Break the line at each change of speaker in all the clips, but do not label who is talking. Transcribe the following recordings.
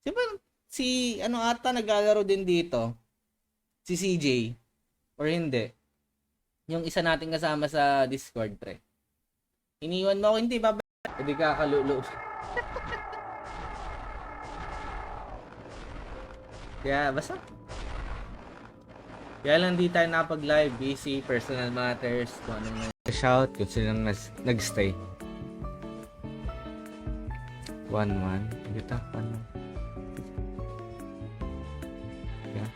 Di ba si ano ata naglalaro din dito? Si CJ or hindi? Yung isa nating kasama sa Discord, pre. Iniwan mo ako, hindi ba? Hindi ka kalulu. Kaya basta. Kaya lang di tayo napag-live. Busy, personal matters, kung anong shout kung silang nag-stay. 1-1. Kita pa na. Yeah.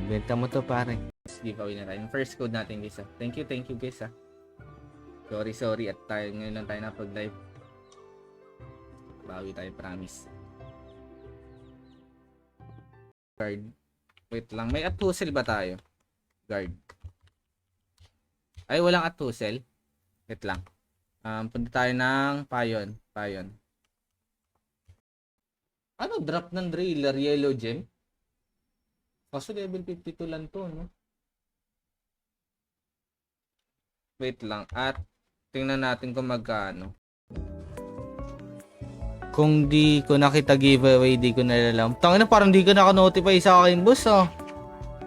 Benta mo to, pare. Giveaway na tayo. Yung first code natin, guys. Thank you guys. Sorry. At tayo, ngayon lang tayo napag-live. Bawi tayo, promise. Guard. Wait lang. May at-hustle ba tayo? Guard. Ay, walang at-hustle. Wait lang. Punta tayo ng Payon. Ano? Drop ng driller. Yellow gem? Kaso level 52 lang to, no? Wait lang. At tingnan natin kung magkano. Kung di ko nakita giveaway, di ko nalalam. Tangina, parang di ko naka-notify sa akin, boss, ah.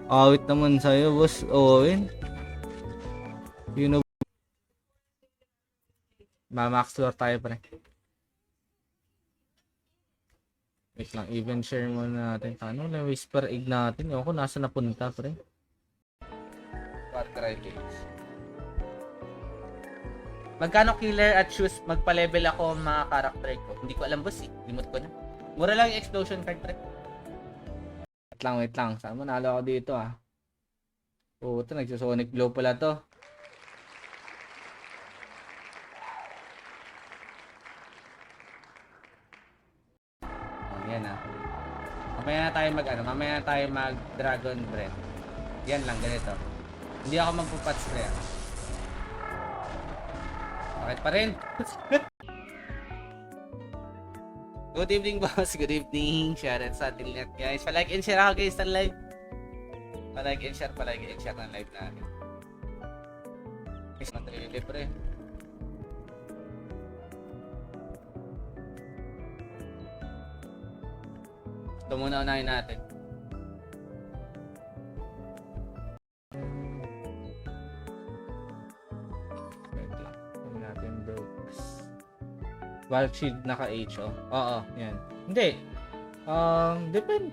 Awit naman sa'yo, boss. Owen. You know. Mamax tour tayo, pre. Wait lang, even share muna natin. Ano na whisper egg natin? Ewan ko, nasa napunta, pre. Far Cry Games. Magkano killer at shoes magpa-level ako mga character ko? Hindi ko alam, boss, eh. Limot ko na. Mura lang yung explosion card, pre. Wait lang. Saan mo nalo ako dito, ah? Oo, ito. Nagsosonic blow pala to. Oh, yan, ah. Mamaya na tayo mag Dragon Breath. Yan lang, ganito. Hindi ako magpupats, pre, ah. Bakit pa rin? Good evening, boss. Good evening. Shoutout sa ating lahat, guys. Pa-like and share ako, guys, ng live. Pa-like and share ng live natin. Guys, matrili, pre. Ito muna unahin natin. Wild Shield naka-H, oh. Oo, yan. Hindi. Depende.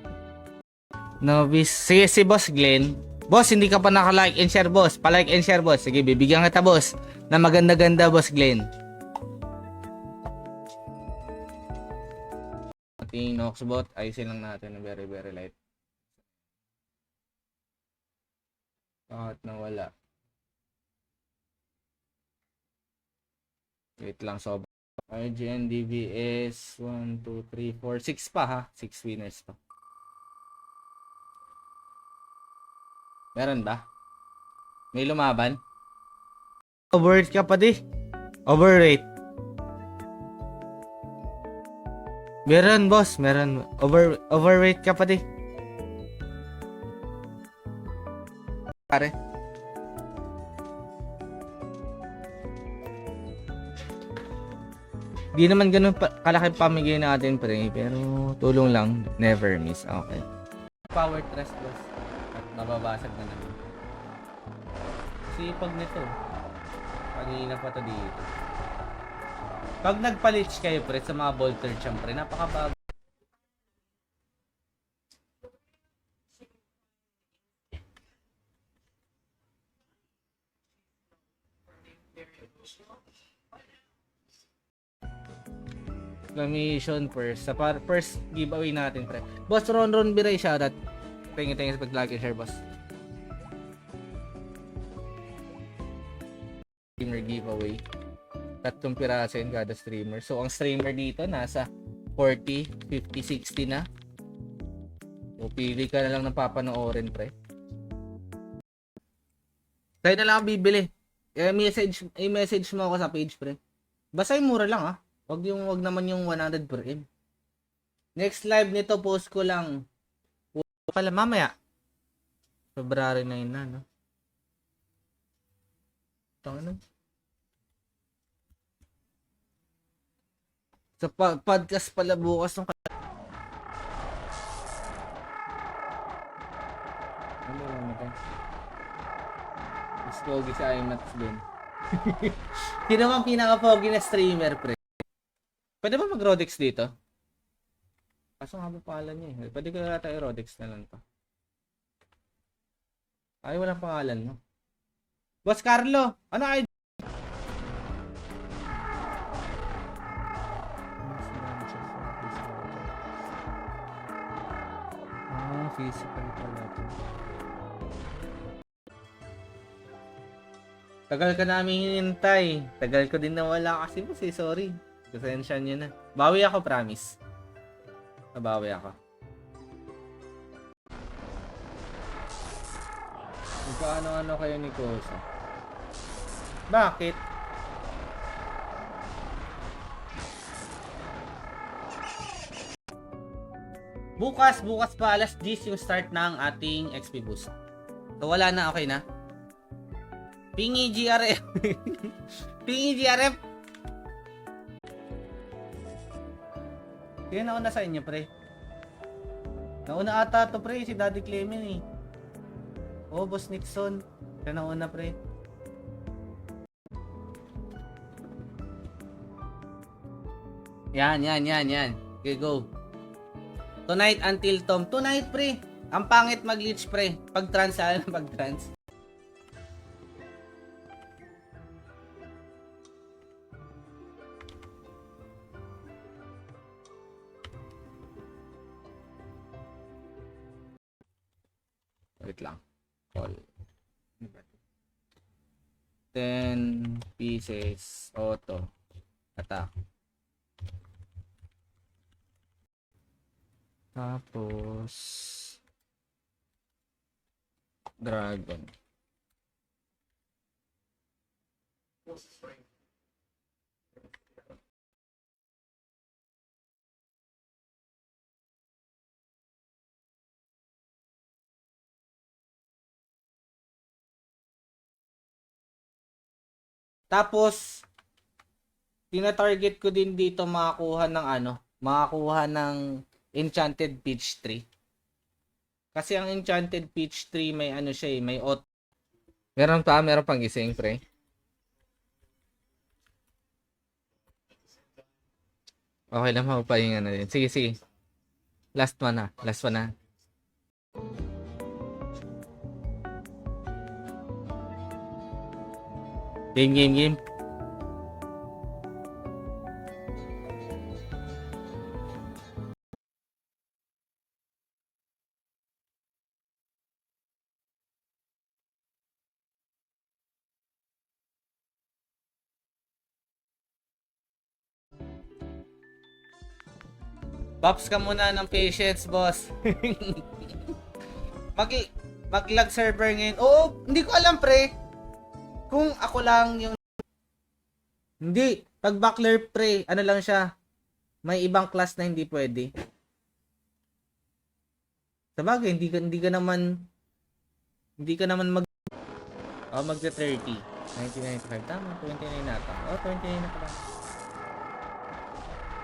Novice. Sige, si Boss Glenn. Boss, hindi ka pa naka-like and share, boss. Pa-like and share, boss. Sige, bibigyan kita, boss. Na maganda-ganda, Boss Glenn. Ating Noxbot, ayusin lang natin na very, very light. Bakit nawala? Wait lang, sobrang. IGN, DVS, 1, 2, 3, 4, 6 pa, ha? 6 winners pa. Meron ba? May lumaban? Overrate ka pa di. Overrate. Meron, boss. Meron. Overrate ka pa di. Pare. Di naman ganun kalaki pamigay natin, pre. Pero tulong lang. Never miss. Okay. Power trust, boss. At mababasag na naman. Sipag nito. Kanina pa to dito. Pag nagpalich kayo, pre, sa mga bolter champ, pre, napakabago. Exclamation first. Sa first giveaway natin, pre. Boss Ron Biray, shoutout. Thank you sa pag-like and share, boss. Streamer giveaway. 3 piraso yun kada streamer. So, ang streamer dito nasa 40, 50, 60 na. So, pili ka na lang ng papanoorin, pre. Tayo na lang ako bibili. I-message mo ako sa page, pre. Basta yung mura lang, ha. Wag naman yung 100 per M. Next live nito, post ko lang. Pala mamaya. February 9 na, no? Ano? Sa podcast pala bukas ng Mas pogi sa IMAX din. Sino bang pinaka-pogi na streamer, pre? Pwede ba mag-Rodex dito? Kaso nga ba pangalan niya eh. Pwede ko yata i-Rodex na lang to. Ay, walang pangalan, no? Boss Carlo, ano ay? Physical pala to. Tagal ka namin hinintay. Tagal ko din nawala kasi boss eh. Sorry. Pasensya nyo na. Bawi ako, promise. Bawi ako. Magkaano-ano kayo ni Kosa? Bakit? Bukas pa alas 10 yung start ng ating XP boost. So wala na, okay na. Pingi GRF. Pingi GRF. Kaya nauna sa inyo, pre. Nauna ata to, pre, si Daddy Clement eh. Oh, Boss Nixon. Kaya nauna, pre. Yan. Okay, go. Tonight until Tom. Tonight, pre. Ang pangit mag-leech, pre. Pag-trans, pag-trans. Wait lang. Call. 10 pieces. Auto. Attack. Tapos Dragon. Tapos tina-target ko din dito makakuha ng Enchanted Peach Tree. Kasi ang Enchanted Peach Tree may ano siya eh, may auto. Meron pang gising, pre. Okay lang, mapapahinga na din. Sige. Last one na. Game. Pops ka muna ng patience, boss. Mag-lag server ngayon. Oo, hindi ko alam, pre. Kung ako lang yung... Hindi. Pag backler, pre, ano lang siya. May ibang class na hindi pwede. Sabagay, hindi ka naman magta 30. 1995. Tama, 29 nata. 29 na pala.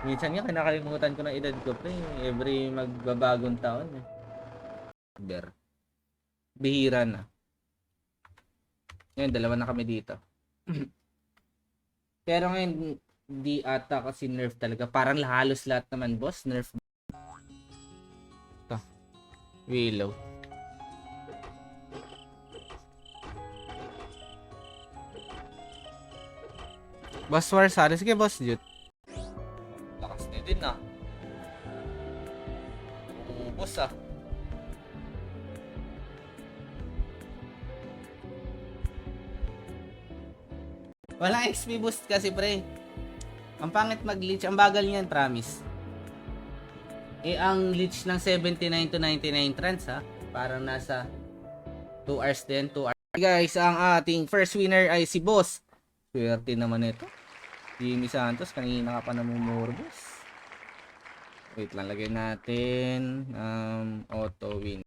Minsan nga, kinakalimutan ko na edad ko, pre. Every magbabagong taon, eh. Bihira na. Ngayon, dalawa na kami dito. Pero ngayon, di ata kasi nerf talaga. Parang halos lahat naman, boss. Nerf. Ito. Willow. Boss War, sorry. Sige, boss, Jut. Din na. Ubus ah. Walang XP boost kasi, pre. Ang pangit mag-leech. Ang bagal niyan, promise. Eh, ang leech ng 79 to 99 trans, ha? Parang nasa 2 hours din. 2 hours. Guys, ang ating first winner ay si Boss. Swerte naman ito. Jimmy Santos, kanina ka pa namumurbos. Wait lang, lagay natin auto win.